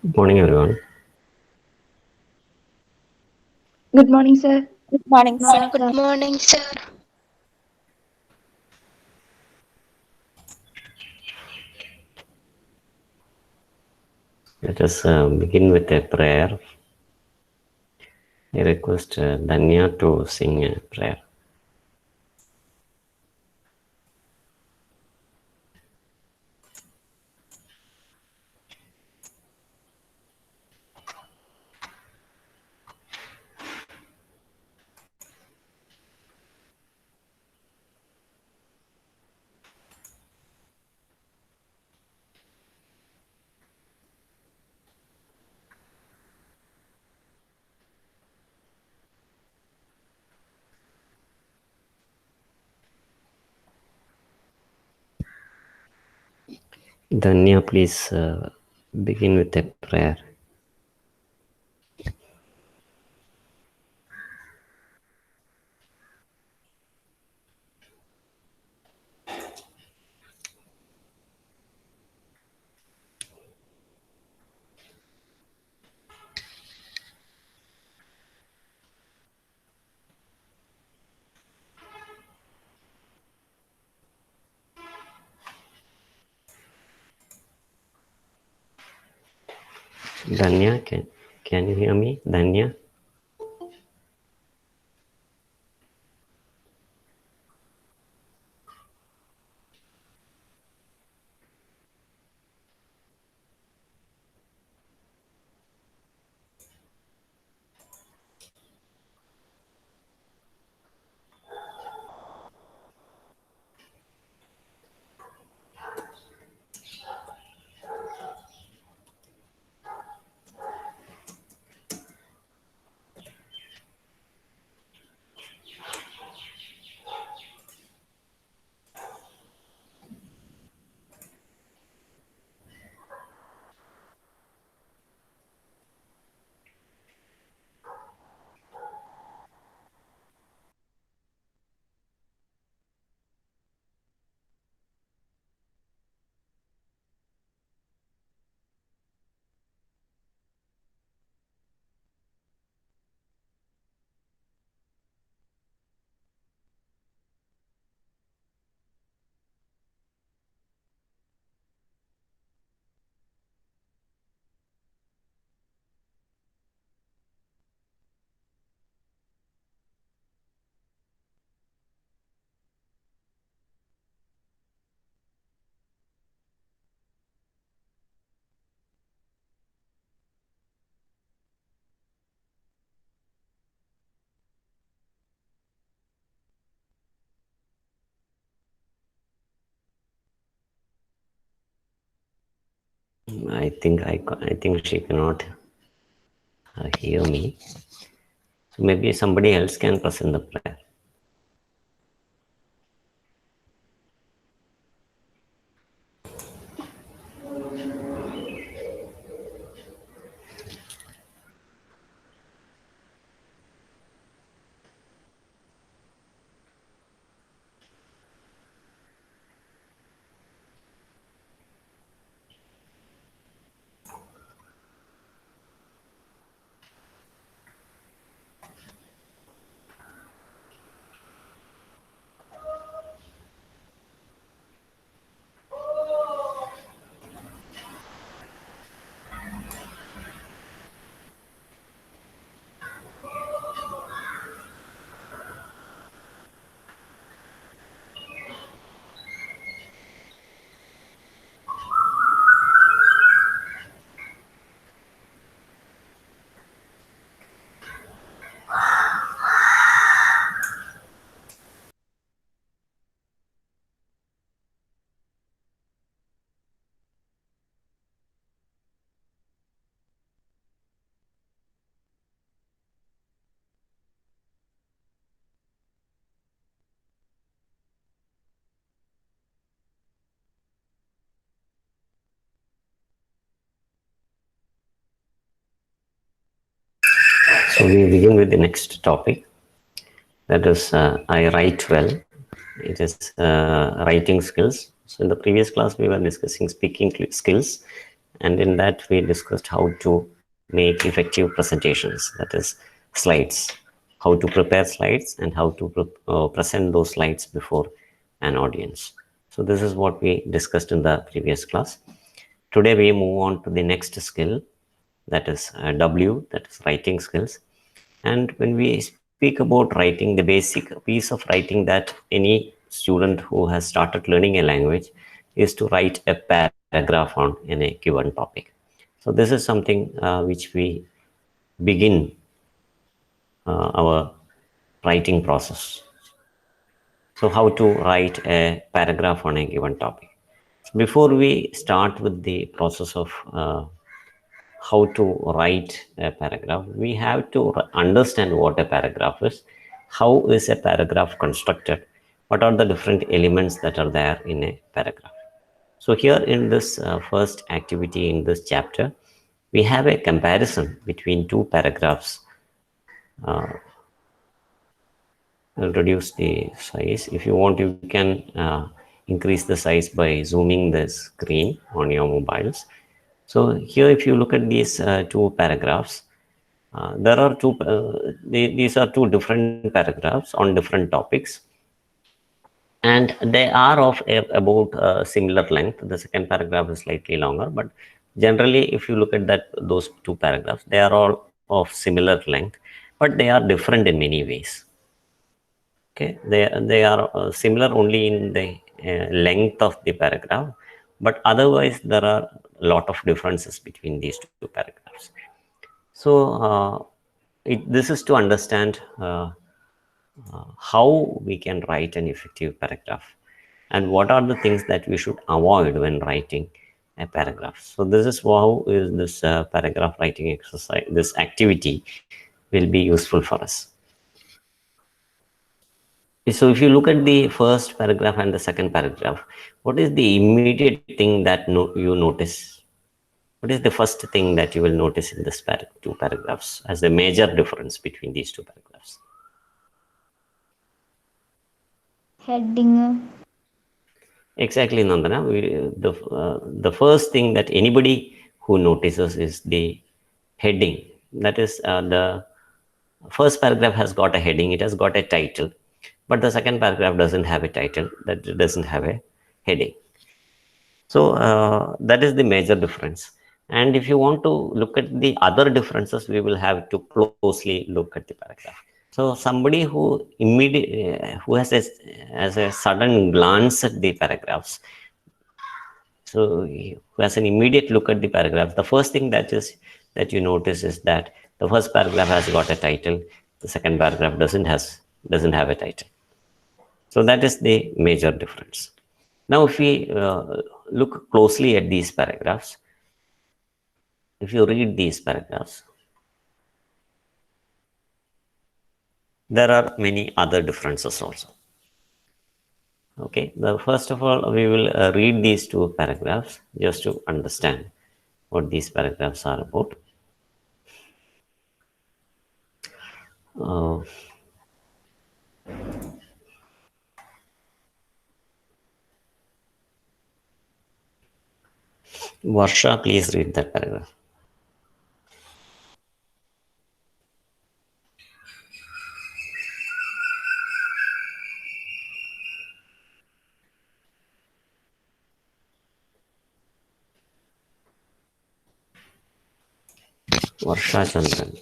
Good morning, everyone. Good morning, sir. Good morning, sir. Good morning, sir. Let us begin with a prayer. I request Danya to sing a prayer. Danya, please begin with a prayer. Danya, can you hear me? Danya? I think she cannot hear me. So maybe somebody else can present the prayer. So we begin with the next topic. That is, I write well. It is writing skills. So in the previous class, we were discussing speaking skills. and in that we discussed how to make effective presentations, that is slides, how to prepare slides and how to present those slides before an audience. So this is what we discussed in the previous class. Today we move on to the next skill, that is W, that is writing skills. And when we speak about writing, the basic piece of writing that any student who has started learning a language is to write a paragraph on in a given topic. So this is something which we begin our writing process. So how to write a paragraph on a given topic. Before we start with the process of how to write a paragraph, we have to understand what a paragraph is, how is a paragraph constructed, what are the different elements that are there in a paragraph. So here in this first activity in this chapter, we have a comparison between two paragraphs. I'll reduce the size. If you want, you can increase the size by zooming the screen on your mobiles. So here, if you look at these two paragraphs, there are these are two different paragraphs on different topics, and they are of about similar length. The second paragraph is slightly longer, but generally, if you look at that those two paragraphs, they are all of similar length, but they are different in many ways. Okay, they are similar only in the length of the paragraph, but otherwise there are a lot of differences between these two paragraphs. So this is to understand how we can write an effective paragraph and what are the things that we should avoid when writing a paragraph. So this is how is this paragraph writing exercise, this activity will be useful for us. So if you look at the first paragraph and the second paragraph, what is the immediate thing that you notice? What is the first thing that you will notice in this two paragraphs as a major difference between these two paragraphs? Heading. Exactly, Nandana. The first thing that anybody who notices is the heading. That is, the first paragraph has got a heading, it has got a title, but the second paragraph doesn't have a title, that doesn't have a heading. So that is the major difference. And if you want to look at the other differences, we will have to closely look at the paragraph. So somebody who immediately who has a sudden glance at the paragraphs, so who has an immediate look at the paragraph, the first thing that you notice is that the first paragraph has got a title, the second paragraph doesn't have a title. So that is the major difference. Now, if we look closely at these paragraphs, if you read these paragraphs, there are many other differences also. Okay, first of all, we will read these two paragraphs just to understand what these paragraphs are about. Uh, Varsha, please read that paragraph. Varsha Chandran.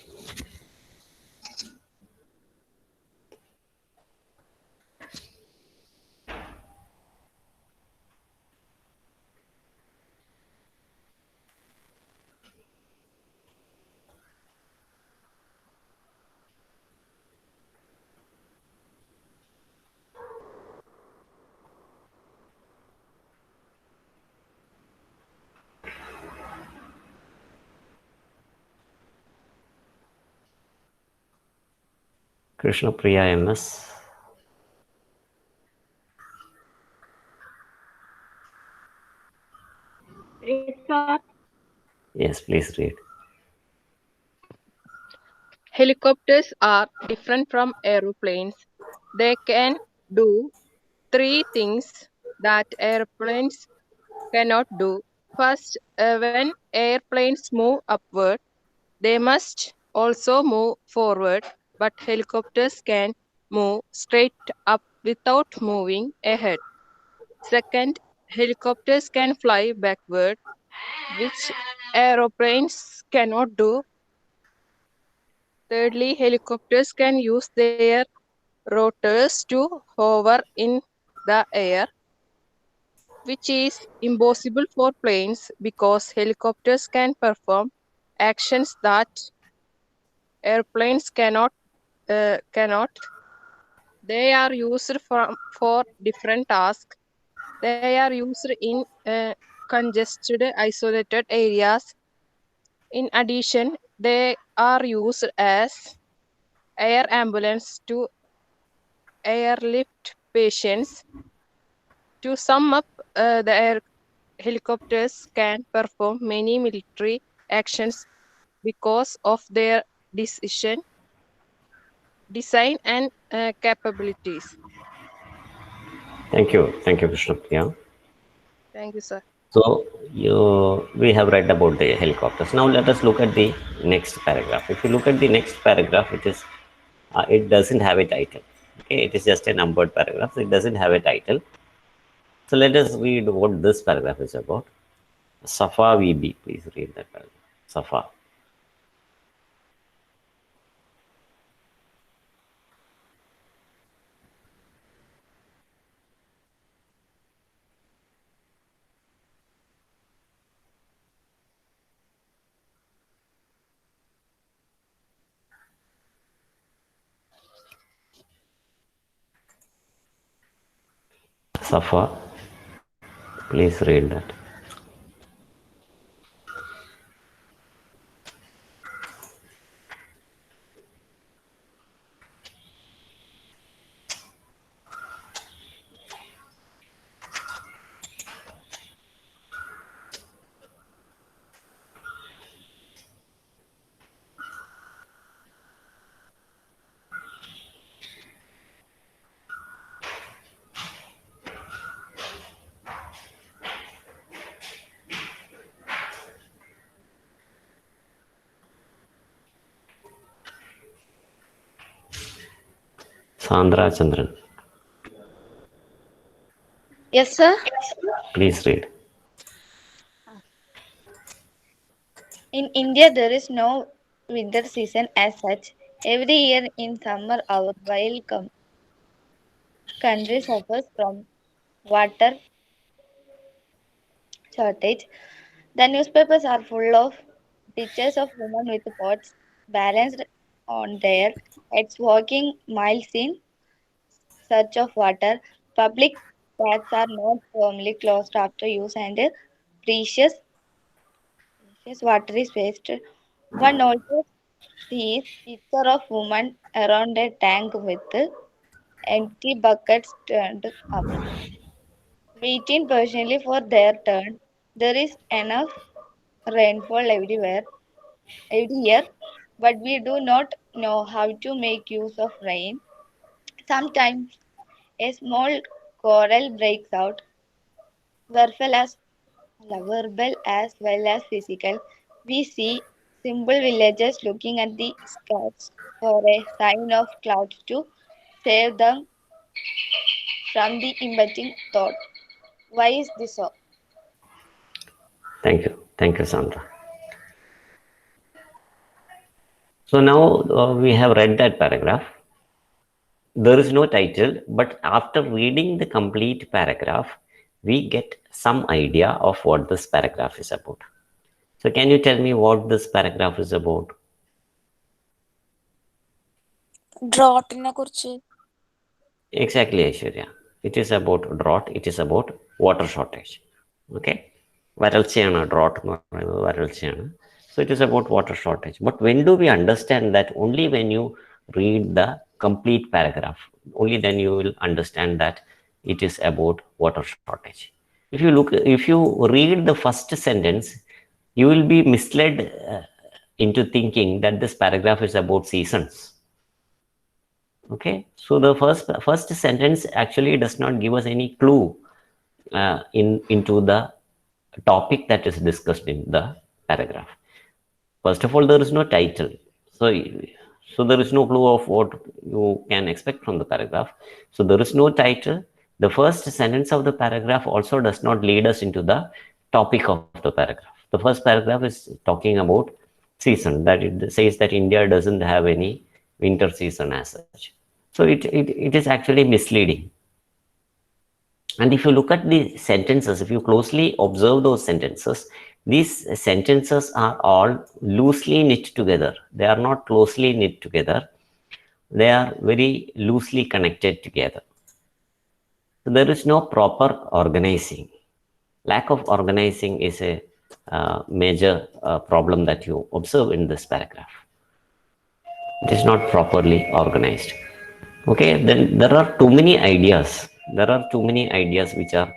Krishna Priya MS. Yes, please read. Helicopters are different from aeroplanes. They can do three things that airplanes cannot do. First, when airplanes move upward, they must also move forward, but helicopters can move straight up without moving ahead. Second, helicopters can fly backward, which aeroplanes cannot do. Thirdly, helicopters can use their rotors to hover in the air, which is impossible for planes because helicopters can perform actions that airplanes cannot. They are used for different tasks. They are used in congested, isolated areas. In addition, they are used as air ambulance to airlift patients. To sum up, the air helicopters can perform many military actions because of their decision, design, and capabilities. Thank you, Krishnapriya. Thank you, sir. So we have read about the helicopters. Now let us look at the next paragraph. If you look at the next paragraph, it doesn't have a title. Okay, it is just a numbered paragraph. So it doesn't have a title. So let us read what this paragraph is about. Safa VB, please read that paragraph. Safa. Safa, please read that. Sandra Chandran, Yes, sir. please read. In India, there is no winter season as such. Every year in summer, our country suffers from water shortage. The newspapers are full of pictures of women with pots balanced on their heads walking miles in search of water. Public taps are not firmly closed after use and precious, precious water is wasted. One also sees picture of woman around a tank with empty buckets turned up, waiting patiently for their turn. There is enough rainfall every year, but we do not know how to make use of rain. Sometimes a small quarrel breaks out, verbal as well as physical. We see simple villagers looking at the skies for a sign of clouds to save them from the impending thought. Why is this so? Thank you, Sandra. So now we have read that paragraph. There is no title, but after reading the complete paragraph, we get some idea of what this paragraph is about. So, can you tell me what this paragraph is about? ഡ്രോട്ടിനെ കുറിച്ച്. Exactly, Aishwarya. It is about drought, it is about water shortage. Okay? വരൾച്ചയാണ് drought എന്ന് പറയുന്നത് വരൾച്ചയാണ്. So, it is about water shortage. But when do we understand that? Only when you read the complete paragraph. Only then you will understand that it is about water shortage. If you read the first sentence, you will be misled into thinking that this paragraph is about seasons. Okay, so the first sentence actually does not give us any clue into the topic that is discussed in the paragraph. First of all, there is no title. So, so there is no clue of what you can expect from the paragraph. So there is no title. The first sentence of the paragraph also does not lead us into the topic of the paragraph. The first paragraph is talking about season, that it says that India doesn't have any winter season as such. So it is actually misleading. And if you look at the sentences, if you closely observe those sentences, these sentences are all loosely knit together. They are not closely knit together. They are very loosely connected together. So there is no proper organizing. Lack of organizing is a major problem that you observe in this paragraph. It is not properly organized. Okay, then there are too many ideas. There are too many ideas which are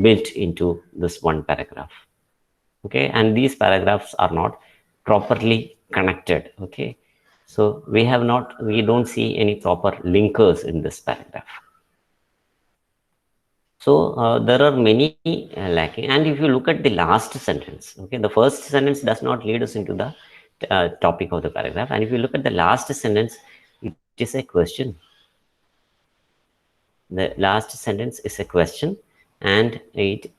built into this one paragraph. Okay, and these paragraphs are not properly connected. Okay, so we don't see any proper linkers in this paragraph. So there are many lacking. And if you look at the last sentence, okay, the first sentence does not lead us into the topic of the paragraph. And if you look at the last sentence, it is a question. The last sentence is a question, and it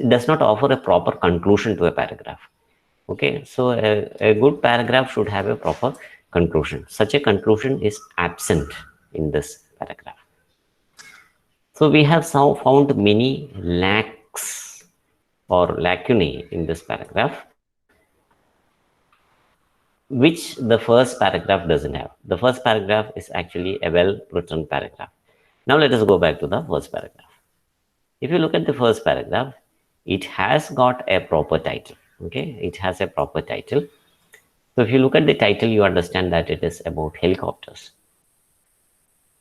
does not offer a proper conclusion to a paragraph. Okay, so a good paragraph should have a proper conclusion. Such a conclusion is absent in this paragraph. So we have now found many lacks or lacunae in this paragraph, which the first paragraph doesn't have. The first paragraph is actually a well written paragraph. Now let us go back to the first paragraph. If you look at the first paragraph, it has got a proper title. Okay, it has a proper title. So if you look at the title, you understand that it is about helicopters.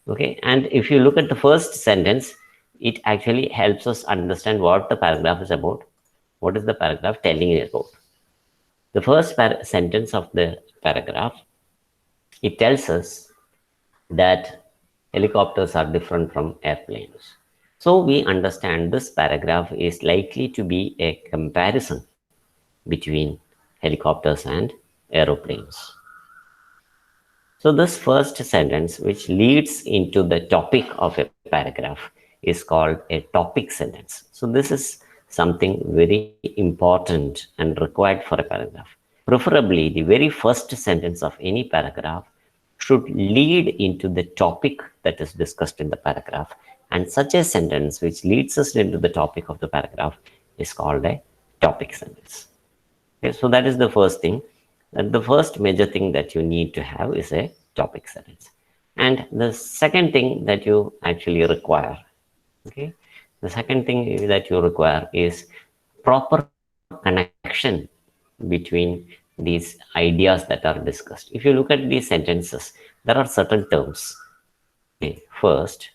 Okay, and if you look at the first sentence, it actually helps us understand what the paragraph is about. What is the paragraph telling about? The first sentence of the paragraph, it tells us that helicopters are different from airplanes. So we understand this paragraph is likely to be a comparison between helicopters and aeroplanes. So this first sentence, which leads into the topic of a paragraph, is called a topic sentence. So this is something very important and required for a paragraph. Preferably, the very first sentence of any paragraph should lead into the topic that is discussed in the paragraph. And such a sentence which leads us into the topic of the paragraph is called a topic sentence. Okay, so that is the first thing. And the first major thing that you need to have is a topic sentence. And the second thing that you actually require, okay, the second thing that you require is proper connection between these ideas that are discussed. If you look at these sentences, there are certain terms. Okay, first,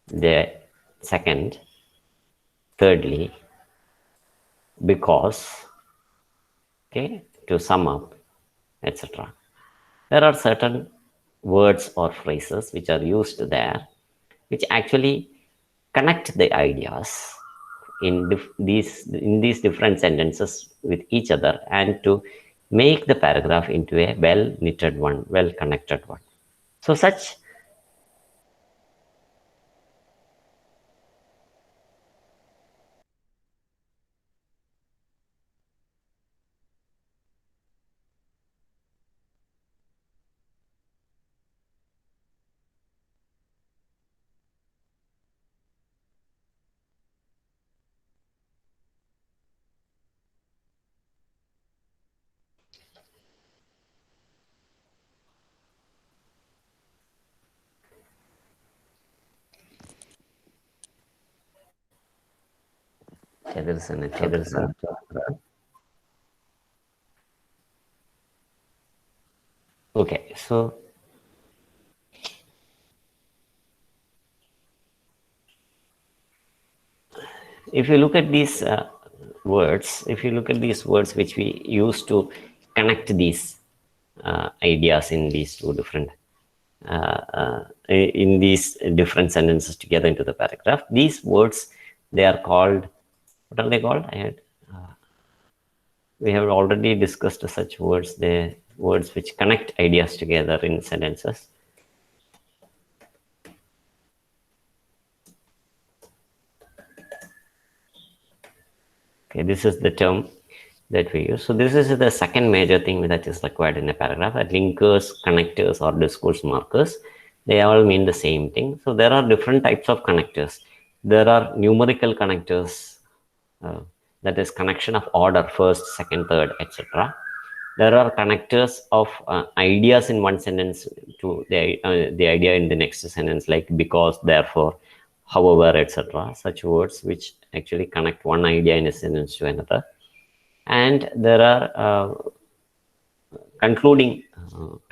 the second, thirdly, because, okay, to sum up, etc. There are certain words or phrases which are used there, which actually connect the ideas in these different sentences with each other, and to make the paragraph into a well knitted one, well connected one. So such there is a network error. Okay, so if you look at these words, if you look at these words which we use to connect these ideas in these two different in these different sentences together into the paragraph. These words, they are called, what are they called? We have already discussed such words, the words which connect ideas together in sentences. Okay, this is the term that we use. So this is the second major thing that is required in a paragraph. That linkers, connectors, or discourse markers, they all mean the same thing. So there are different types of connectors. There are numerical connectors, that is connection of order, first, second, third, etc. There are connectors of ideas in one sentence to the idea in the next sentence, like because, therefore, however, etc. Such words which actually connect one idea in a sentence to another. And there are concluding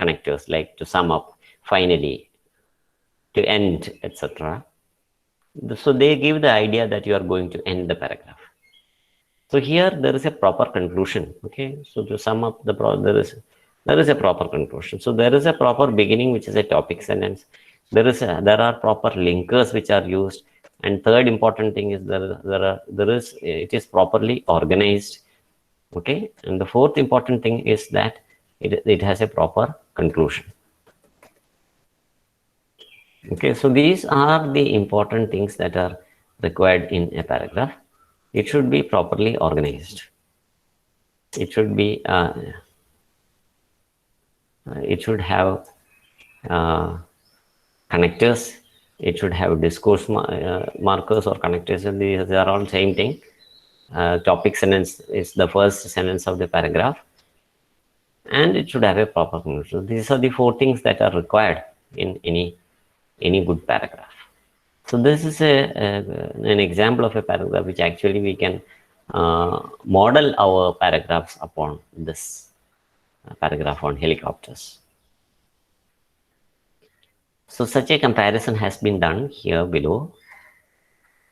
connectors, like to sum up, finally, to end, etc. So they give the idea that you are going to end the paragraph. So here there is a proper conclusion. Okay, so to sum up the there is a proper conclusion. So there is a proper beginning, which is a topic sentence. There are proper linkers which are used, and third important thing is it is properly organized. Okay, and the fourth important thing is that it has a proper conclusion. Okay, so these are the important things that are required in a paragraph. It should be properly organized. It should be it should have connectors. It should have discourse markers or connectors. These are all same thing. Topic sentence is the first sentence of the paragraph, and it should have a proper conclusion. These are the four things that are required in any good paragraph. So this is an example of a paragraph which actually we can model our paragraphs upon this paragraph on helicopters. So such a comparison has been done here below.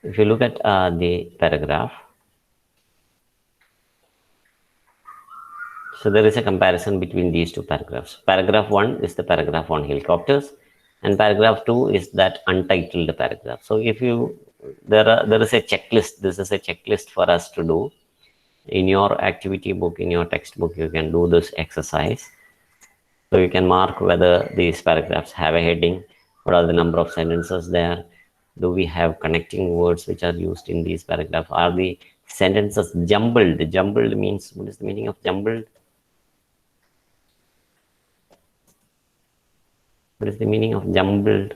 If you look at the paragraph, so there is a comparison between these two paragraphs. Paragraph 1 is the paragraph on helicopters, and paragraph 2 is that untitled paragraph. So if you there is a checklist. This is a checklist for us to do. In your activity book, in your textbook, you can do this exercise. So you can mark whether these paragraphs have a heading, what are the number of sentences there, do we have connecting words which are used in these paragraphs, are the sentences jumbled? Jumbled means, what is the meaning of jumbled? What is the meaning of jumbled?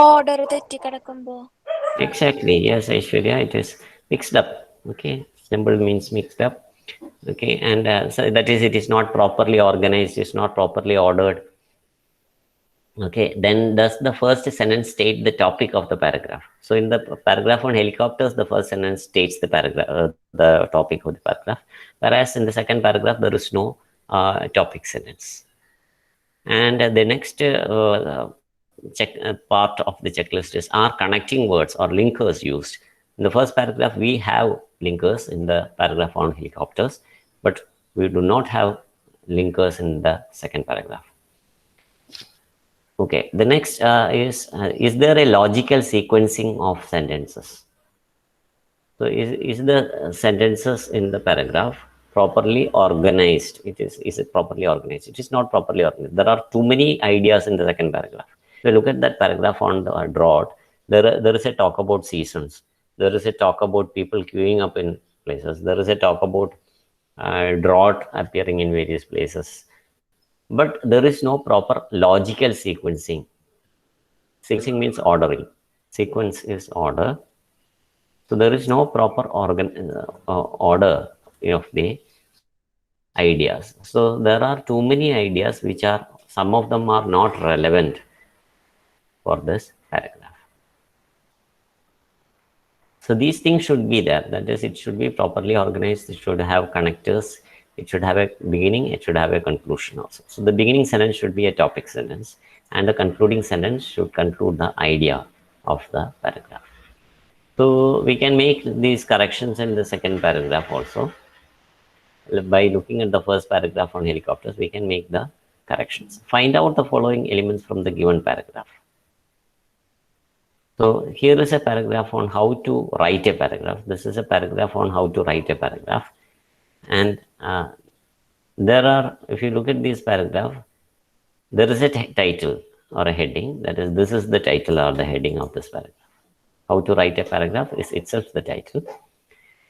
Order തെറ്റിക്കിടക്കുമ്പോ. Exactly, yes, Aishwarya, it is mixed up. Okay, jumbled means mixed up. Okay, and so that is, it is not properly organized, it's not properly ordered. Okay, then does the first sentence state the topic of the paragraph? So in the paragraph on helicopters, the first sentence states the paragraph, the topic of the paragraph, whereas in the second paragraph there is no topic sentence. And the next part of the checklist is, are connecting words or linkers used? In the first paragraph we have linkers in the paragraph on helicopters, but we do not have linkers in the second paragraph. Okay, the next is there a logical sequencing of sentences? So is the sentences in the paragraph properly organized? Is it properly organized? It is not properly organized. There are too many ideas in the second paragraph. If you look at that paragraph on the drought, there is a talk about seasons. There is a talk about people queuing up in places. There is a talk about drought appearing in various places. But there is no proper logical sequencing. Sequencing means ordering. Sequence is order. So there is no proper order of the ideas. So there are too many ideas which are, some of them are not relevant for this paragraph. So these things should be there. That is, it should be properly organized. It should have connectors. It should have a beginning. It should have a conclusion also. So the beginning sentence should be a topic sentence, and the concluding sentence should conclude the idea of the paragraph. So we can make these corrections in the second paragraph also. by looking at the first paragraph on helicopters, we can make the corrections. Find out the following elements from the given paragraph. So here is a paragraph on how to write a paragraph. This is a paragraph on how to write a paragraph. And there are, if you look at this paragraph, there is a title or a heading. That is, this is the title or the heading of this paragraph. How to write a paragraph is itself the title.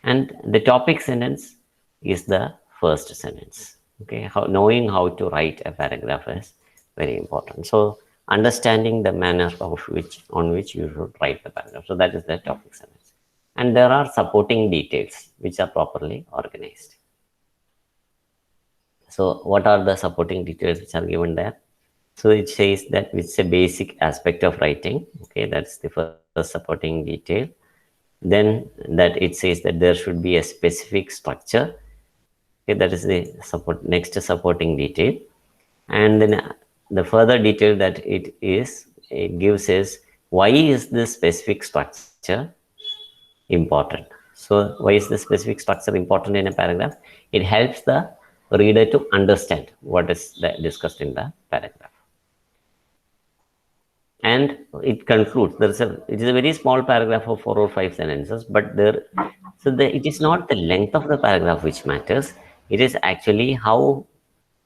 And the topic sentence is the first sentence. Okay, knowing how to write a paragraph is very important. So understanding the manner of on which you should write the paragraph. So that is the topic sentence. And there are supporting details which are properly organized. So what are the supporting details which are given there? So it says that it's a basic aspect of writing. Okay, that's the first supporting detail. Then that it says that there should be a specific structure. Okay, that is the next supporting detail. And then the further detail that it gives is, why is this specific structure important? So why is the specific structure important in a paragraph? It helps the reader to understand what is discussed in the paragraph. And it concludes. It is a very small paragraph of 4 or 5 sentences, but it is not the length of the paragraph which matters. It is actually how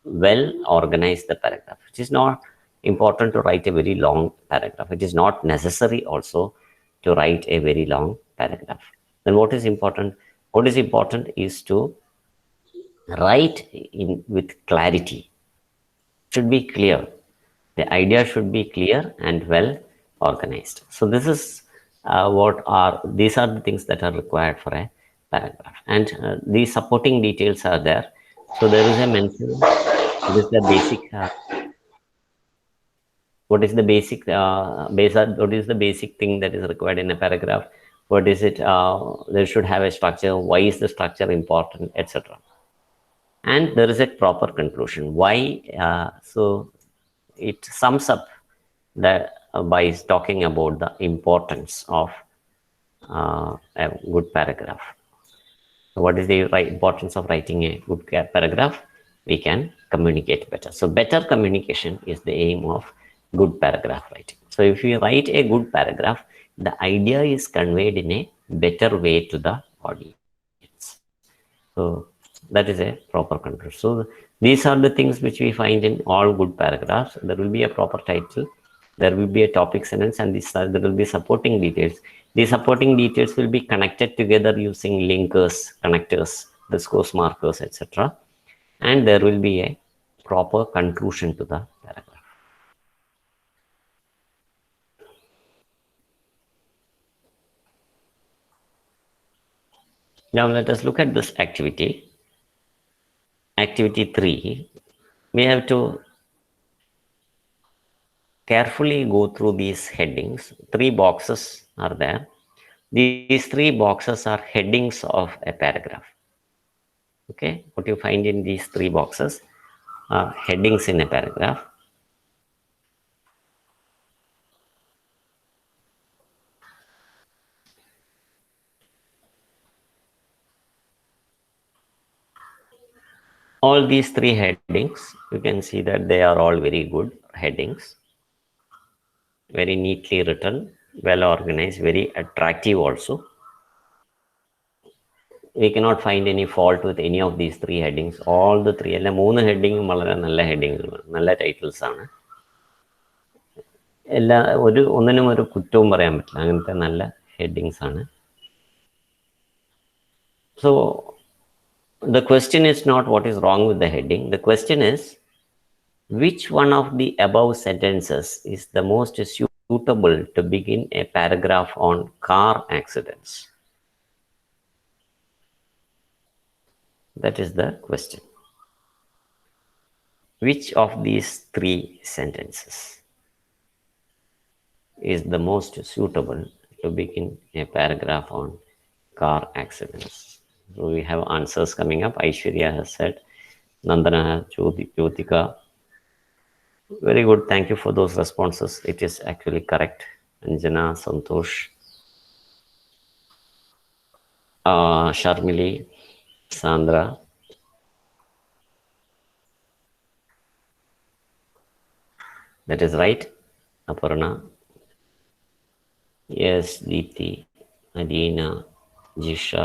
well organized the paragraph. It is not important to write a very long paragraph. It is not necessary also to write a very long paragraph. Then what is important? What is important is to write with clarity. It should be clear. The idea should be clear and well organized. So this is these are the things that are required for a paragraph. And these supporting details are there. So there is a mention. What is the basic? What is the basic? What is the basic thing that is required in a paragraph? What is it? There should have a structure. Why is the structure important, etc. And there is a proper conclusion. Why? So it sums up that by talking about the importance of a good paragraph. So what is the importance of writing a good paragraph? We can communicate better. So better communication is the aim of good paragraph writing. So if you write a good paragraph, the idea is conveyed in a better way to the audience. So that is a proper control. So these are the things which we find in all good paragraphs. There will be a proper title, there will be a topic sentence, and there will be supporting details. These supporting details will be connected together using linkers, connectors, discourse markers, etc. And there will be a proper conclusion to the paragraph. Now let us look at this activity. Activity 3. We have to carefully go through these headings. 3 boxes are there. These 3 boxes are headings of a paragraph. Okay, what you find in these 3 boxes are headings in a paragraph. All these 3 headings, you can see that they are all very good headings, very neatly written, well organized, very attractive also. We cannot find any fault with any of these 3 headings. All the 3, എല്ലാ 3 ഹെഡിങ്ങും വളരെ നല്ല ഹെഡിങ്ങുകളാണ്, നല്ല titles ആണ്. ഒന്നിനും ഒരു കുറ്റവും പറയാൻ പറ്റില്ല, അങ്ങനത്തെ നല്ല ഹെഡിങ്സ് ആണ്. So the question is not what is wrong with the heading. The question is, which one of the above sentences is the most suitable to begin a paragraph on car accidents? That is the question. Which of these 3 sentences is the most suitable to begin a paragraph on car accidents? So we have answers coming up. Aishwarya has said, Nandana, Jyotika. Very good. Thank you for those responses. It is actually correct. Anjana, Santosh, Sharmili, Sandra. That is right, Aparna. Yes, Deepthi, Adina, Jilsha.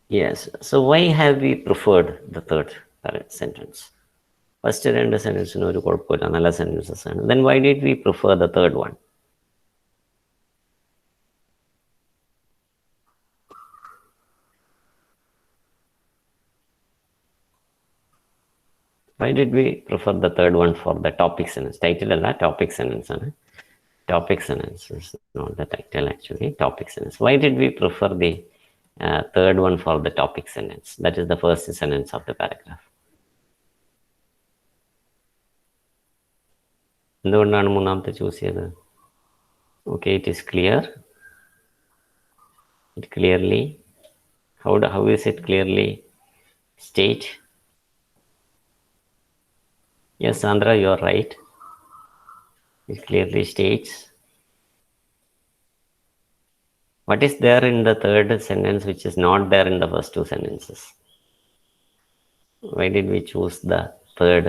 Yes. So why have we preferred the third sentence? First രണ്ട് സെന്റൻസിന് ഒരു കുഴപ്പമില്ല, നല്ല sentences ആണ്. Then why did we prefer the third one? Why did we prefer the third one for the topic sentence? Title alla, topic sentence ആണ്. Topic sentence is not the title actually. Topic sentence. Why did we prefer the third one for the topic sentence? That is the first sentence of the paragraph. എന്തുകൊണ്ടാണ് മൂന്നാമത്തെ choose ചെയ്തത്? Okay, it is clear. It clearly. How is it clearly state? Yes, Sandra, you are right. It clearly states. What is there in the third sentence which is not there in the first two sentences? Why did we choose the third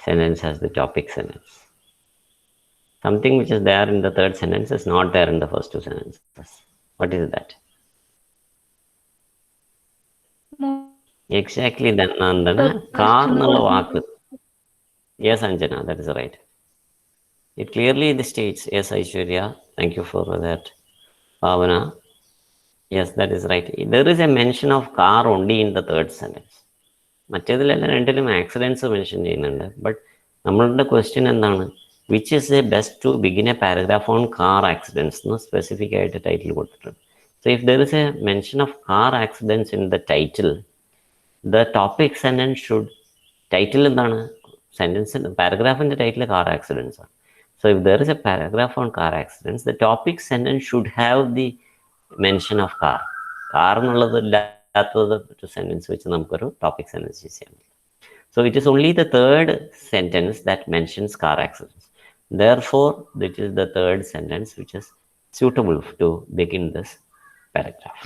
sentence as the topic sentence? Something which is there in the third sentence is not there in the first two sentences. What is that? Exactly, Nandana. Car nalla vaakku. Yes, Anjana, that is right. It clearly states, yes, Aishwarya, thank you for that. Bhavana, yes, that is right. There is a mention of car only in the third sentence. മറ്റേതിലെല്ലാം രണ്ടിലും accidents mention ചെയ്യുന്നുണ്ട്. But നമ്മളുടെ question എന്താണ്? Which is a best to begin a paragraph on car accidents എന്ന് specific ആയിട്ട് title കൊടുത്തിട്ടുണ്ട്. So if there is a mention of car accidents in the title, the topic sentence should, title എന്താണ്? സെന്റൻസിൻ്റെ പാരഗ്രാഫിൻ്റെ title car accidents ആണ്. So if there is a paragraph on car accidents, the topic sentence should have the mention of car. Car എന്നുള്ളത് ഇല്ലാത്തത് ഒരു sentence വെച്ച് നമുക്കൊരു topic sentence use ചെയ്യാൻ പറ്റില്ല. So it is only the third sentence that mentions car accidents. Therefore, this is the third sentence which is suitable to begin this paragraph.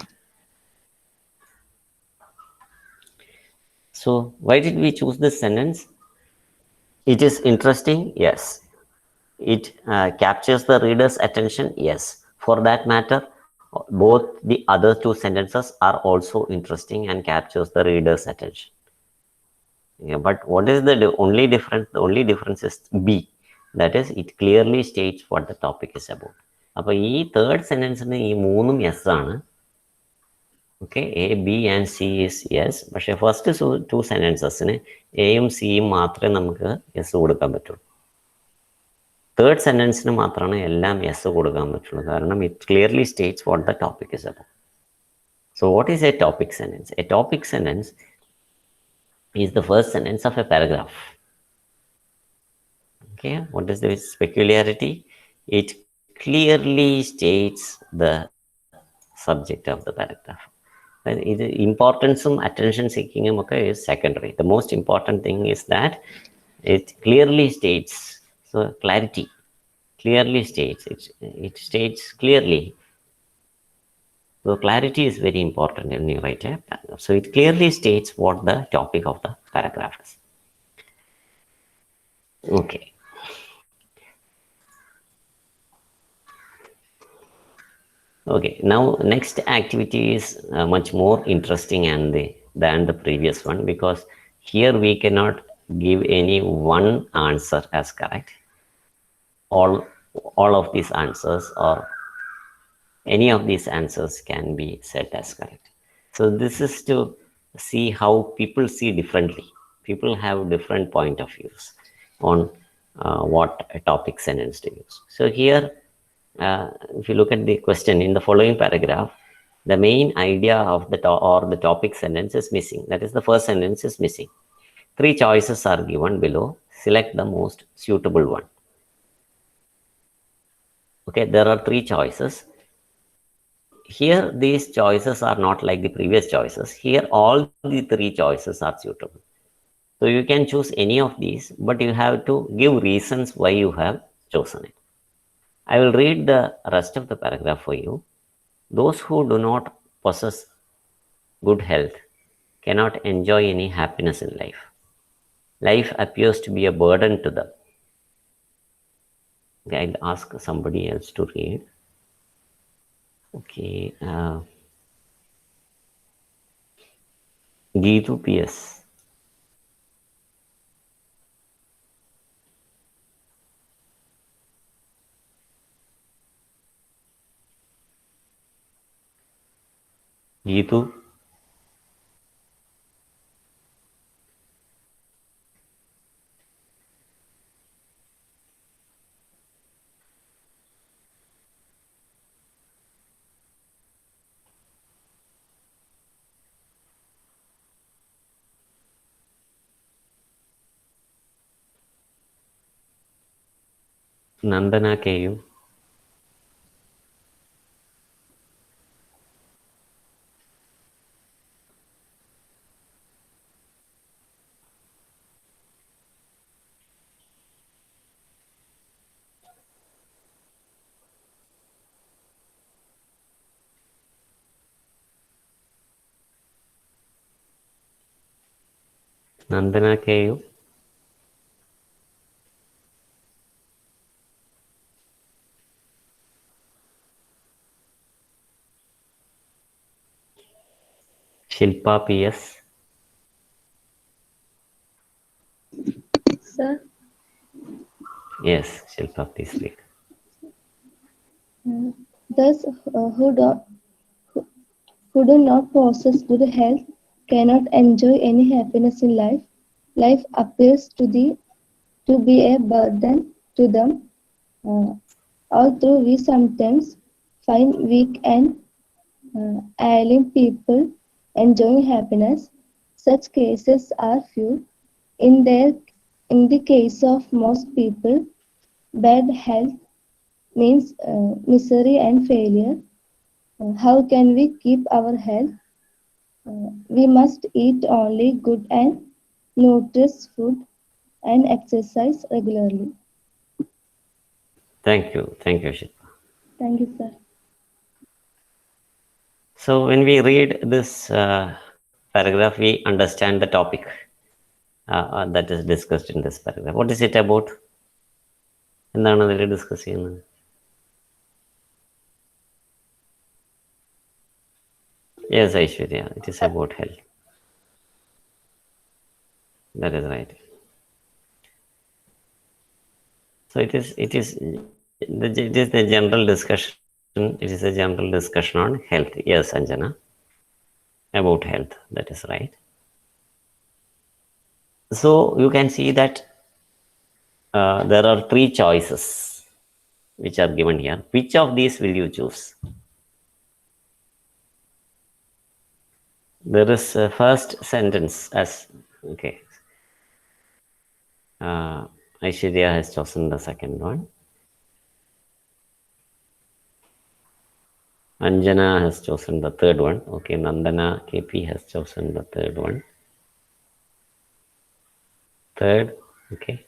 So why did we choose this sentence? It is interesting, yes. It captures the reader's attention, yes. For that matter, both the other two sentences are also interesting and captures the reader's attention. Yeah, but what is the only difference? The only difference is B. That is, it clearly states what the topic is about. അപ്പോൾ ഈ third സെന്റൻസിന് ഈ മൂന്നും yes ആണ്. Okay, A, B and C is yes. പക്ഷേ first to സെന്റൻസസിന് എയും സിയും മാത്രമേ നമുക്ക് യെസ് കൊടുക്കാൻ പറ്റുള്ളൂ. തേർഡ് സെന്റൻസിന് മാത്രമാണ് എല്ലാം യെസ് കൊടുക്കാൻ പറ്റുള്ളൂ. കാരണം it clearly States what the topic is about. So what is A topic sentence? A topic sentence is the first sentence of a paragraph. Okay, what is the peculiarity? It clearly states the subject of the paragraph. And importance and attention seeking is secondary. The most important thing is that it clearly states. So clarity clearly states. It states clearly. So clarity is very important when you write a paragraph. So it clearly states what the topic of the paragraph is. Okay. Okay, now next activity is much more interesting than the previous one, because here we cannot give any one answer as correct. All of these answers, or any of these answers, can be said as correct. So this is to see how people see differently. People have different point of views on what a topic sentence to use. So here, if you look at the question in the following paragraph, the main idea of the topic sentence is missing. That is, the first sentence is missing. 3 choices are given below. Select the most suitable one. Okay, there are 3 choices. Here, these choices are not like the previous choices. Here, all the 3 choices are suitable. So you can choose any of these, but you have to give reasons why you have chosen it. I will read the rest of the paragraph for you. Those who do not possess good health cannot enjoy any happiness in life. Life appears to be a burden to them. Okay, I'll ask somebody else to read. Okay, Geetu PS. Geetu, Nandana KU. Nandana KU. Shilpa PS. Sir, Yes, Shilpa, please speak. thus who do not possess good health cannot enjoy any happiness in life. Life appears to be a burden to them. Uh, Although we sometimes find weak and ailing people enjoying happiness, such cases are few. In their in the case of most people, bad health means misery and failure. How can we keep our health? We must eat only good and nutritious food and exercise regularly. Thank you, Shilpa. Thank you, sir. So when we read this paragraph, we understand the topic that is discussed in this paragraph. What is it about? എന്താണ് അതിൽ discuss ചെയ്യുന്നത്? Yes, Aishwarya, it is about health. That is right. So it is the general discussion. It is a general discussion on health. Yes, Anjana, about health. That is right. So you can see that there are three choices which are given here. Which of these will you choose? There is a first sentence as okay. Aishwarya has chosen the second one. Anjana has chosen the third one. Okay, Nandana KP has chosen the third one. Third, okay.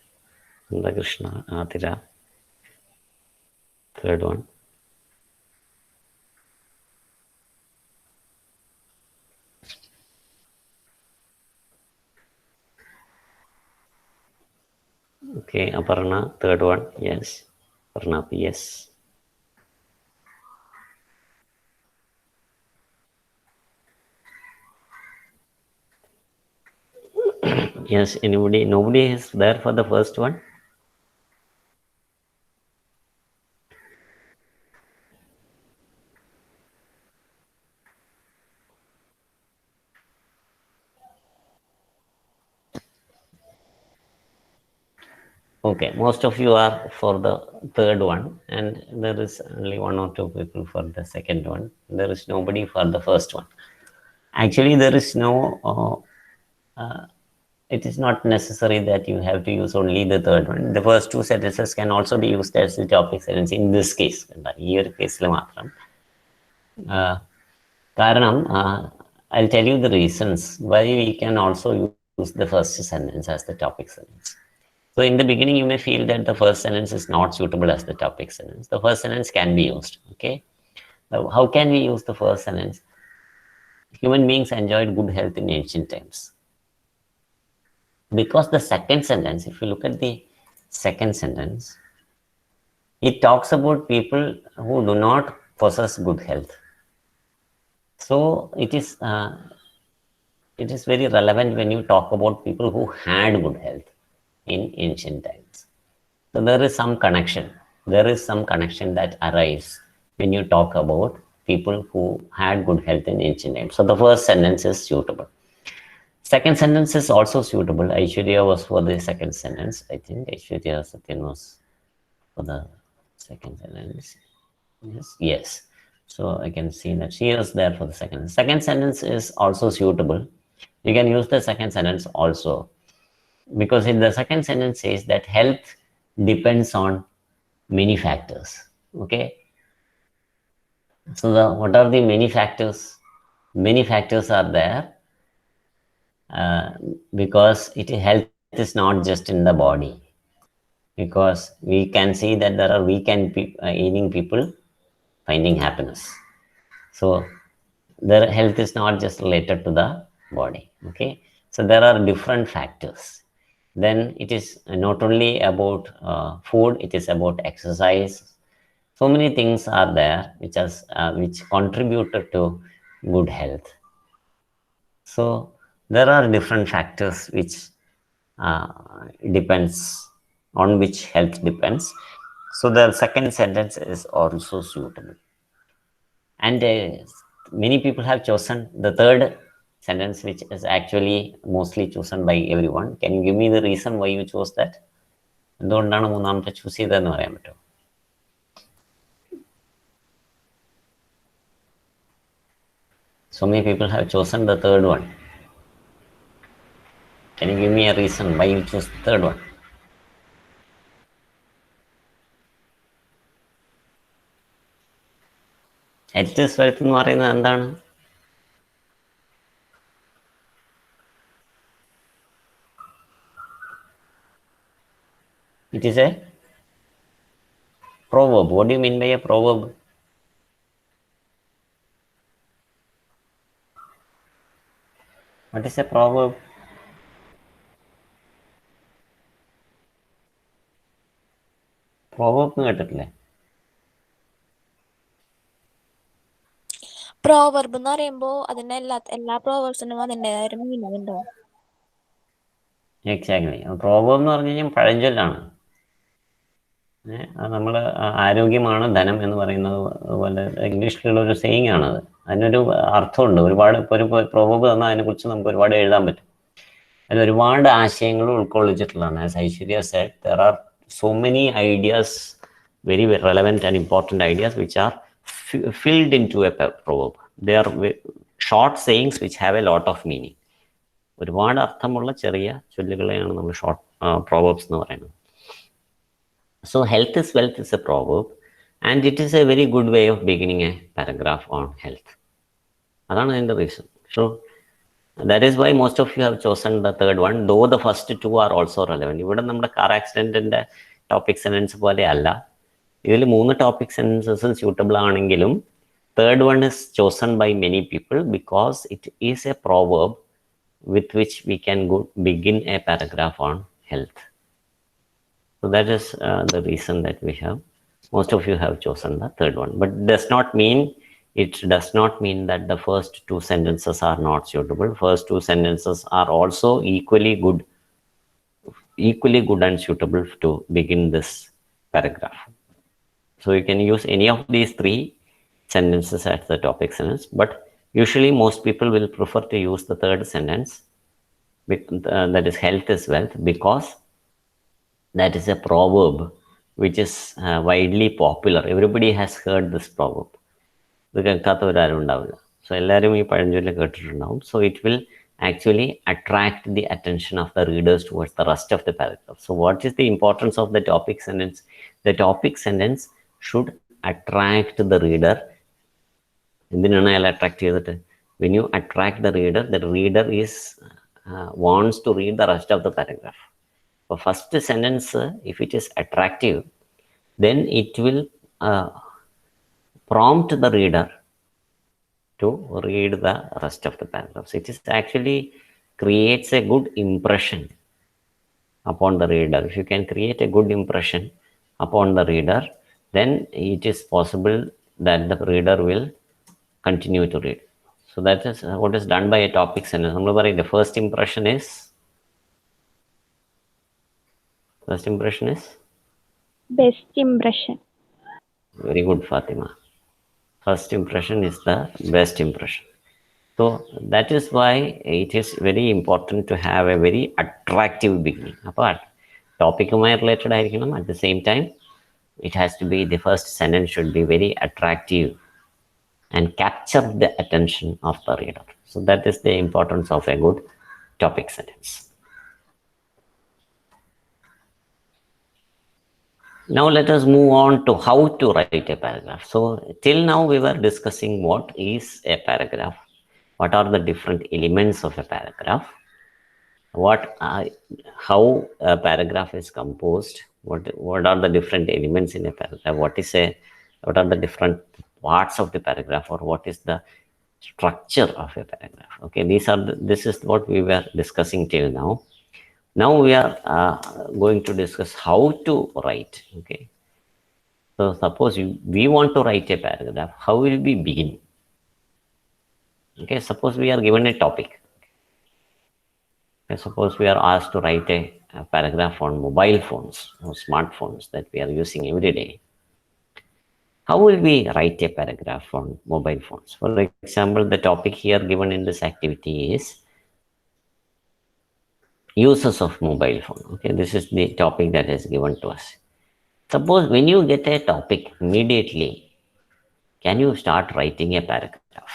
Krishna, Atira. Third one. Okay, Aparna, third one. Yes. Aparna PS. Yes, anybody? Nobody is there for the first one? Okay, most of you are for the third one, and there is only one or two people for the second one. There is nobody for the first one. Actually, there is no, it is not necessary that you have to use only the third one. The first two sentences can also be used as the topic sentence in this case. ഈ ഒരു കേസിൽ മാത്രം കാരണം I'll tell you the reasons why we can also use the first sentence as the topic sentence. So in the beginning, you may feel that the first sentence is not suitable as the topic sentence. The first sentence can be used, okay? Now, how can we use the first sentence? human beings enjoyed good health in ancient times. Because the second sentence, if you look at the second sentence, it talks about people who do not possess good health. So it is very relevant when you talk about people who had good health in ancient times. So there is some connection. There is some connection that arrives when you talk about people who had good health in ancient times. So the first sentence is suitable. Second sentence is also suitable. Aishwarya was for the second sentence. I think Aishwarya Satyan was for the second sentence. Yes, yes. So I can see that she is there for the second. Second sentence is also suitable. You can use the second sentence also, because in the second sentence says that health depends on many factors. Okay. So what are the many factors? Many factors are there because health is not just in the body. Because we can see that there are weak and eating people finding happiness. So their health is not just related to the body. Okay, so there are different factors. Then it is not only about food; it is about exercise. So many things are there which contributed to good health. So there are different factors which uh, depends on which health depends. So the second sentence is also suitable. And many people have chosen the third sentence, which is actually mostly chosen by everyone. Can you give me the reason why you chose that? എന്തുകൊണ്ടാണ് മൂന്നാമത്തെ choose ചെയ്തതെന്ന് പറയാൻ പറ്റുമോ? So many people have chosen the third one. Can you give me a reason why you chose the third one? Health is wealth എന്ന് പറയുന്നത് എന്താണ്? It is a proverb. What do you mean by a proverb? What is a proverb? Proverb എന്ന് കേട്ടിട്ടില്ലേ? Proverb എന്ന് പറയുമ്പോ അതിന്റെ എല്ലാ പ്രോവർബ്സിനും അതിൻ്റെതായ ഒരു മീനിങ് ഉണ്ടോ? എക്സാക്ട്ലി. പ്രോവർബ് എന്ന് പറഞ്ഞു കഴിഞ്ഞാൽ പഴഞ്ചൊല്ലാണ്. നമ്മൾ ആരോഗ്യമാണ് ധനം എന്ന് പറയുന്നത് പോലെ ഇംഗ്ലീഷിലുള്ള ഒരു സെയിങ് ആണത്. അതിനൊരു അർത്ഥമുണ്ട്. ഒരുപാട് ഇപ്പോൾ ഒരു പ്രോവർബ് തന്നാൽ അതിനെക്കുറിച്ച് നമുക്ക് ഒരുപാട് എഴുതാൻ പറ്റും. അതിൽ ഒരുപാട് ആശയങ്ങൾ ഉൾക്കൊള്ളിച്ചിട്ടുള്ളതാണ്. As Aishwarya said, there are so many ideas, very relevant and important ideas, which are filled into a proverb. They are short sayings which have a lot of meaning. ഒരുപാട് അർത്ഥമുള്ള ചെറിയ ചൊല്ലുകളെയാണ് നമ്മൾ ഷോർട്ട് പ്രോവർബ്സ് എന്ന് പറയുന്നത്. So health is wealth is a proverb, and it is a very good way of beginning a paragraph on health. അതാണ് അതിൻ്റെ reason. So that is why most of you have chosen the third one, though the first two are also relevant. ഇവിടെ നമ്മുടെ car ആക്സിഡൻറ്റിൻ്റെ topic sentence പോലെ അല്ല. ഇതിൽ 3 topic സെൻറ്റൻസസും suitable ആണെങ്കിലും third one is chosen by many people because it is a proverb with which we can begin a paragraph on health. So that is the reason that we have, most of you have chosen the third one. But it does not mean that the first 2 sentences are not suitable. First 2 sentences are also equally good and suitable to begin this paragraph. So you can use any of these 3 sentences as the topic sentence, but usually most people will prefer to use the third sentence, that is health is wealth, because that is a proverb which is widely popular. Everybody has heard this proverb. ഇത് കേൾക്കാത്തവരാരും ഉണ്ടാവില്ല. So എല്ലാവരും ഈ പഴഞ്ചൊല്ല് കേട്ടിട്ടുണ്ടാവും. So it will actually attract the attention of the readers towards the rest of the paragraph. So what is the importance of the topic sentence? The topic sentence should attract the reader. എന്തിനാണ് അയാൾ attract ചെയ്തിട്ട്? When you attract the reader is wants to read the rest of the paragraph. So first sentence, if it is attractive, then it will prompt the reader to to read the rest of the paragraphs. It is actually creates a good impression upon the reader. If you can create a good impression upon the reader, then it is possible that the reader will continue to read. So that is what is done by a topic sentence. The first impression is best impression. Very good, Fatima. First impression is the best impression. So that is why it is very important to have a very attractive beginning. Apart topic related at the same time, it has to be, the first sentence should be very attractive and capture the attention of the reader. So that is the importance of a good topic sentence. Now let us move on to how to write a paragraph. So till now we were discussing what is a paragraph, what are the different elements of a paragraph, how a paragraph is composed, what are the different elements in a paragraph, what are the different parts of the paragraph, or what is the structure of a paragraph. Okay, this is what we were discussing till now. Now we are going to discuss how to write. Okay, so suppose we want to write a paragraph, how will we begin? Okay, suppose we are given a topic. Okay, suppose we are asked to write a paragraph on mobile phones or smartphones that we are using every day. How will we write a paragraph on mobile phones? For example, the topic here given in this activity is uses of mobile phone. Okay, this is the topic that is given to us. Suppose when you get a topic, immediately can you start writing a paragraph?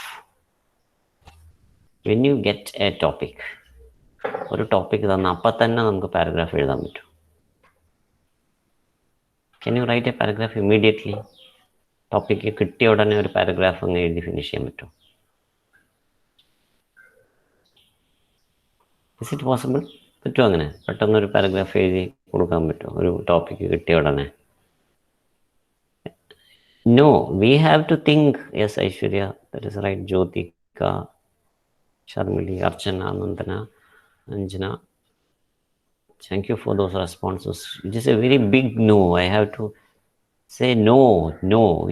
When you get a topic, ഒരു topic തന്ന അപ്പം തന്നെ നമുക്ക് paragraph എഴുതാൻ പറ്റും. Can you write a paragraph immediately? Topic കിട്ടിയ ഉടനെ ഒരു പാരഗ്രാഫ് അങ്ങ് എഴുതി ഫിനിഷ് ചെയ്യാൻ പറ്റും? Is it possible? പറ്റുമോ അങ്ങനെ പെട്ടെന്നൊരു പാരഗ്രാഫ് എഴുതി കൊടുക്കാൻ പറ്റുമോ ഒരു ടോപ്പിക്ക് കിട്ടിയ ഉടനെ? No, we have to think. Yes, Aishwarya, that is right. Jyotika, Sharmili, Archana, Nandana, Anjana, thank you for those responses. It is a very big no. I have to say no,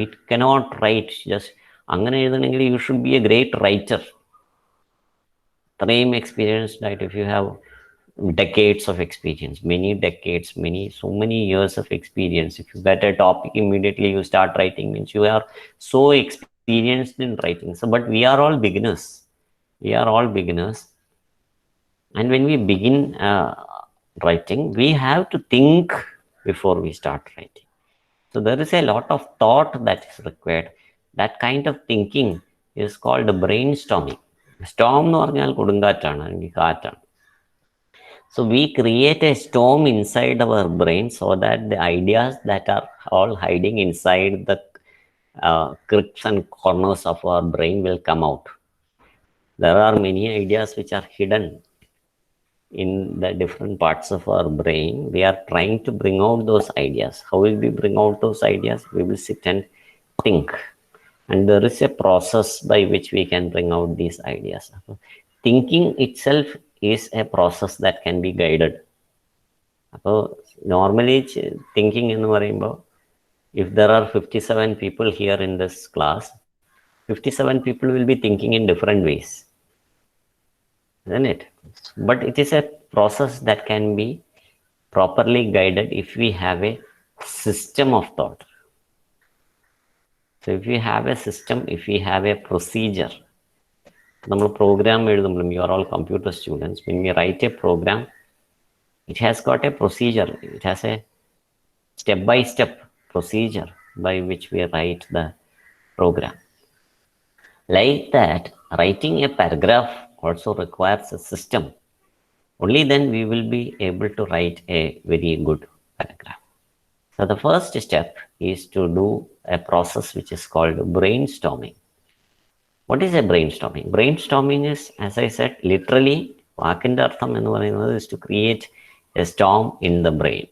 it cannot write. Just അങ്ങനെ എഴുതണമെങ്കിൽ you should be a great writer. Time experience, right? If you have decades of experience, so many years of experience, if you get a topic, immediately you start writing, means you are so experienced in writing. So but we are all beginners, and when we begin writing, we have to think before we start writing. So there is a lot of thought that is required. That kind of thinking is called brainstorming. Storm എന്ന് പറഞ്ഞാൽ കൊടുങ്കാറ്റാണ്, അല്ലെങ്കിൽ കാറ്റാണ്. So we create a storm inside our brain so that the ideas that are all hiding inside the crypts and corners of our brain will come out. There are many ideas which are hidden in the different parts of our brain. We are trying to bring out those ideas. How will we bring out those ideas? We will sit and think. And there is a process by which we can bring out these ideas. Thinking itself is a process that can be guided. So normally thinking എന്ന് പറയുമ്പോൾ, if there are 57 people here in this class, 57 people will be thinking in different ways, isn't it? But it is a process that can be properly guided if we have a system of thought. So if we have a system, if we have a procedure, നമ്മൾ program എഴുതുമ്പോഴും, you are all computer students, when we write a program, it has got a procedure, it has a step-by-step procedure by which we write the program. Like that, writing a paragraph also requires a system. Only then we will be able to write a very good paragraph. So the first step is to do a process which is called brainstorming. What is a brainstorming? Brainstorming is, as I said, literally, വാക്കിന്റെ അർത്ഥം എന്ന് പറയുന്നത് is to create a storm in the brain.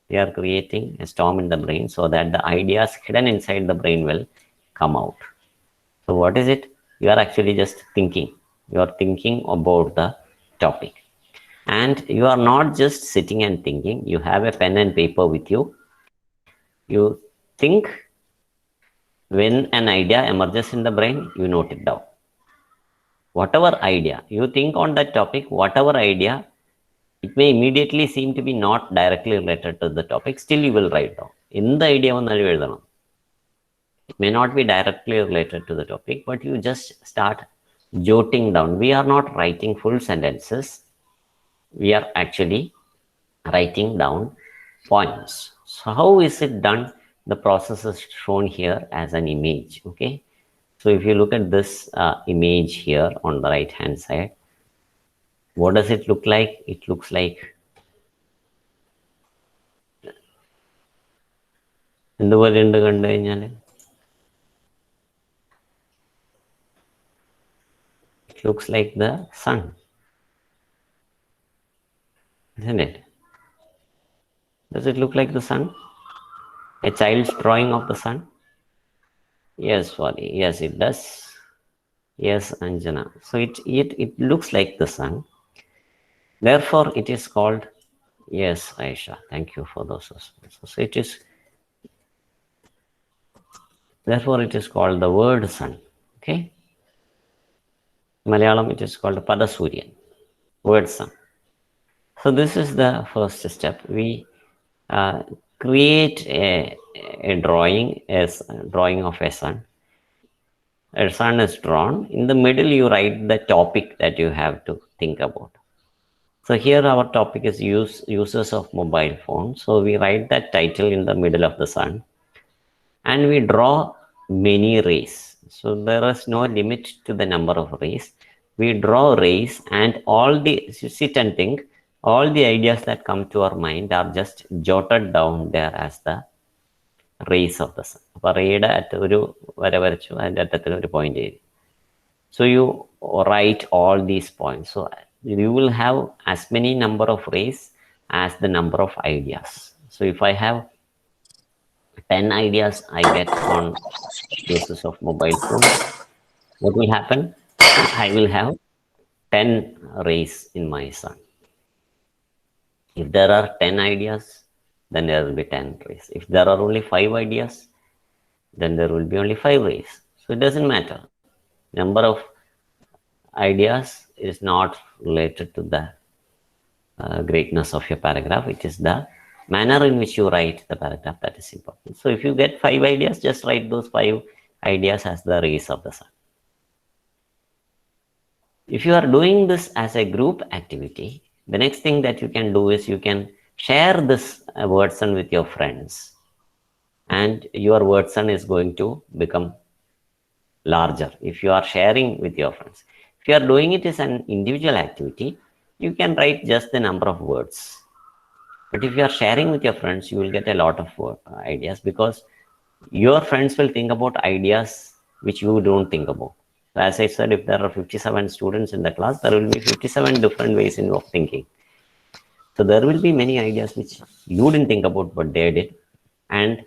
We are creating a storm in the brain so that the ideas hidden inside the brain will come out. So what is it? You are actually just thinking. You are thinking about the topic. And you are not just sitting and thinking. You have a pen and paper with you. You think. When an idea emerges in the brain, you note it down. Whatever idea you think on that topic, whatever idea, it may immediately seem to be not directly related to the topic, still you will write down. In the idea, it may not be directly related to the topic, but you just start jotting down. We are not writing full sentences, we are actually writing down points. So, how is it done? The process is shown here as an image. Okay. So if you look at this image here on the right hand side, what does it look like? It looks like എന്തുപോലെയുണ്ട് കണ്ടു കഴിഞ്ഞാൽ it looks like the sun, isn't it? Does it look like the sun? A child's drawing of the sun? Yes, Swati. Yes, it does. Yes, Anjana. So it looks like the sun. Therefore, it is called, yes, Aisha. Thank you for those responses. So it is, therefore, it is called the word sun. Okay. Malayalam, it is called Padasuryan, word sun. So this is the first step. We create a drawing, as drawing of a sun. A sun is drawn. In the middle, you write the topic that you have to think about. So here our topic is uses of mobile phone. So we write that title in the middle of the sun, and we draw many rays. So there is no limit to the number of rays. We draw rays, and all the, you sit and think, all the ideas that come to our mind are just jotted down there as the rays of the sun. അപ്പോൾ റേയുടെ at ഒരു വര വരച്ചു, അതിൻ്റെ അറ്റത്തിൽ ഒരു point എഴുതി. So you write all these points. So you will have as many number of rays as the number of ideas. So if I have 10 ideas I get on basis of mobile phone, what will happen? I will have 10 rays in my sun. If there are 10 ideas, then there will be 10 rays. If there are only 5 ideas, then there will be only 5 rays. So it doesn't matter. Number of ideas is not related to the greatness of your paragraph. It is the manner in which you write the paragraph that is important. So if you get 5 ideas, just write those 5 ideas as the rays of the sun. If you are doing this as a group activity, the next thing that you can do is you can share this word sun with your friends, and your word sun is going to become larger if you are sharing with your friends. If you are doing it as an individual activity, you can write just the number of words. But if you are sharing with your friends, you will get a lot of ideas, because your friends will think about ideas which you don't think about. So as I said, if there are 57 students in the class, there will be 57 different ways of thinking. So there will be many ideas which you didn't think about, but they did. And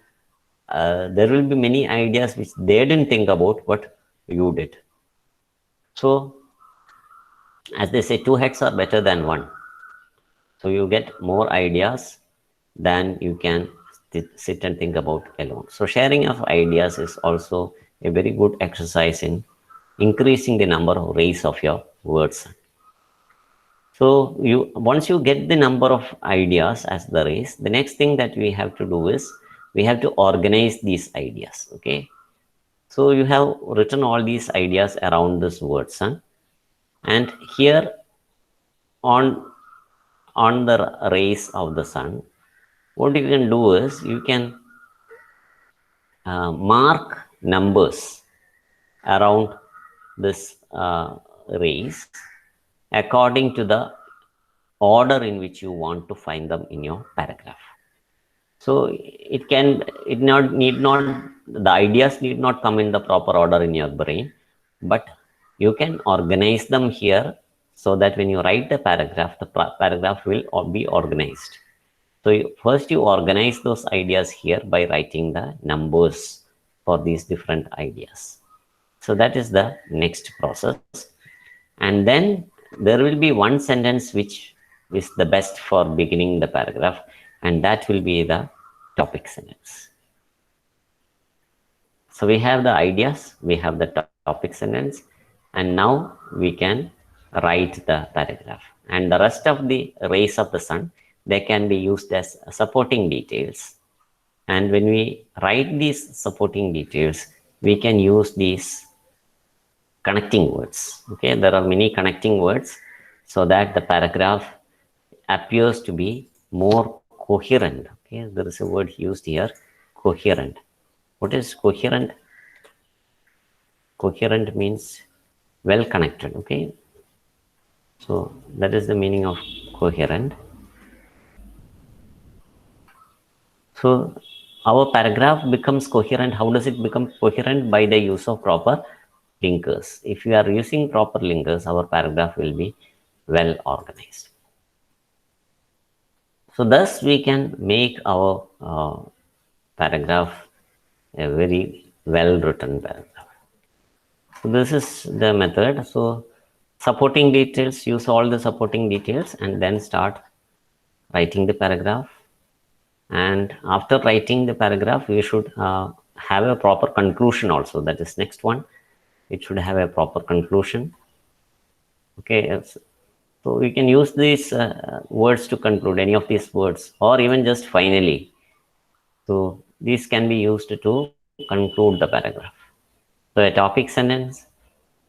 there will be many ideas which they didn't think about, but you did. So, as they say, 2 heads are better than 1. So you get more ideas than you can sit and think about alone. So sharing of ideas is also a very good exercise in increasing the number of rays of your words. So once you get the number of ideas as the rays, the next thing that we have to do is we have to organize these ideas. Okay. So you have written all these ideas around this word sun, and here on the rays of the sun, what you can do is you can mark numbers around this rays according to the order in which you want to find them in your paragraph. So the ideas need not come in the proper order in your brain, but you can organize them here, so that when you write the paragraph will be organized. So first you organize those ideas here by writing the numbers for these different ideas. So that is the next process. And then there will be one sentence which is the best for beginning the paragraph, and that will be the topic sentence. So we have the ideas, we have the topic sentence, and now we can write the paragraph. And the rest of the rays of the sun, they can be used as supporting details. And when we write these supporting details, we can use these connecting words. Okay, there are many connecting words so that the paragraph appears to be more coherent. Okay, there is a word used here, coherent. What is coherent? Coherent means well connected. Okay, so that is the meaning of coherent. So our paragraph becomes coherent. How does it become coherent? By the use of proper linkers. If you are using proper linkers, our paragraph will be well organized. So thus we can make our paragraph a very well written paragraph. So this is the method. So supporting details, use all the supporting details and then start writing the paragraph. And after writing the paragraph, we should have a proper conclusion also. That is next one. It should have a proper conclusion. Okay, so we can use these words to conclude, any of these words, or even just finally. So these can be used to conclude the paragraph. So a topic sentence,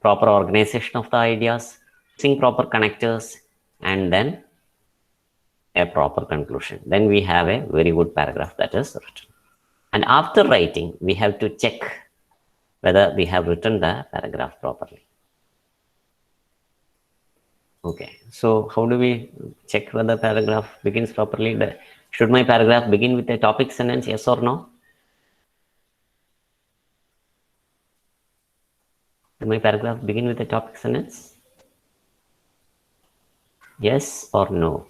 proper organization of the ideas, using proper connectors, and then a proper conclusion. Then we have a very good paragraph that is written. And after writing, we have to check whether we have written the paragraph properly. Okay, so how do we check whether paragraph begins properly? Should my paragraph begin with a topic sentence, yes or no? Should my paragraph begin with a topic sentence? Yes or no?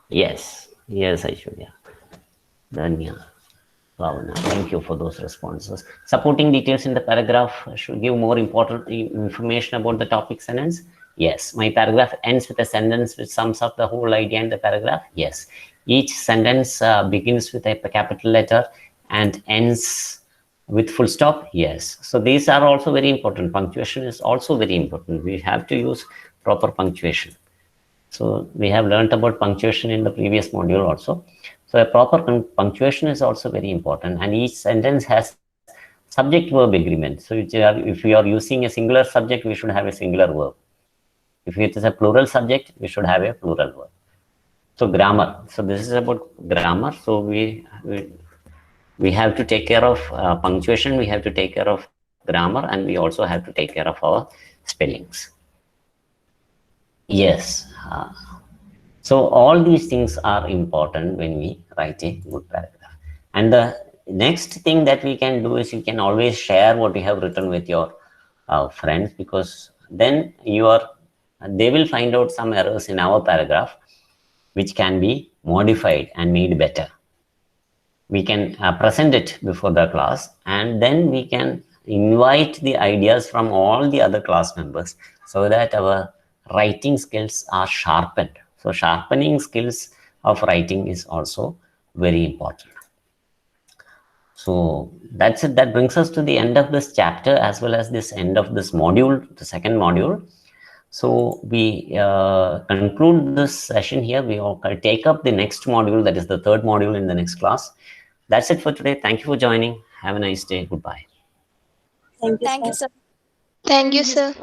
Yes, yes, I should, yeah. Danya, Bhavana, thank you for those responses. Supporting details in the paragraph should give more important information about the topic sentence. Yes. My paragraph ends with a sentence which sums up the whole idea in the paragraph. Yes. Each sentence begins with a capital letter and ends with full stop. Yes. So these are also very important. Punctuation is also very important. We have to use proper punctuation. So we have learned about punctuation in the previous module also. So a proper punctuation is also very important, and each sentence has subject verb agreement. So if you are using a singular subject, we should have a singular verb. If it is a plural subject, we should have a plural verb. So grammar. So this is about grammar. So we have to take care of punctuation. We have to take care of grammar, and we also have to take care of our spellings. Yes. So all these things are important when we write a good paragraph. And the next thing that we can do is you can always share what you have written with your friends, because then they will find out some errors in our paragraph which can be modified and made better. We can present it before the class, and then we can invite the ideas from all the other class members so that our writing skills are sharpened. So sharpening skills of writing is also very important. So that's it. That brings us to the end of this chapter, as well as this end of this module, the second module. So we conclude this session here. We all take up the next module, that is the third module, in the next class. That's it for today. Thank you for joining. Have a nice day. Goodbye. Thank you, sir. Thank you, sir.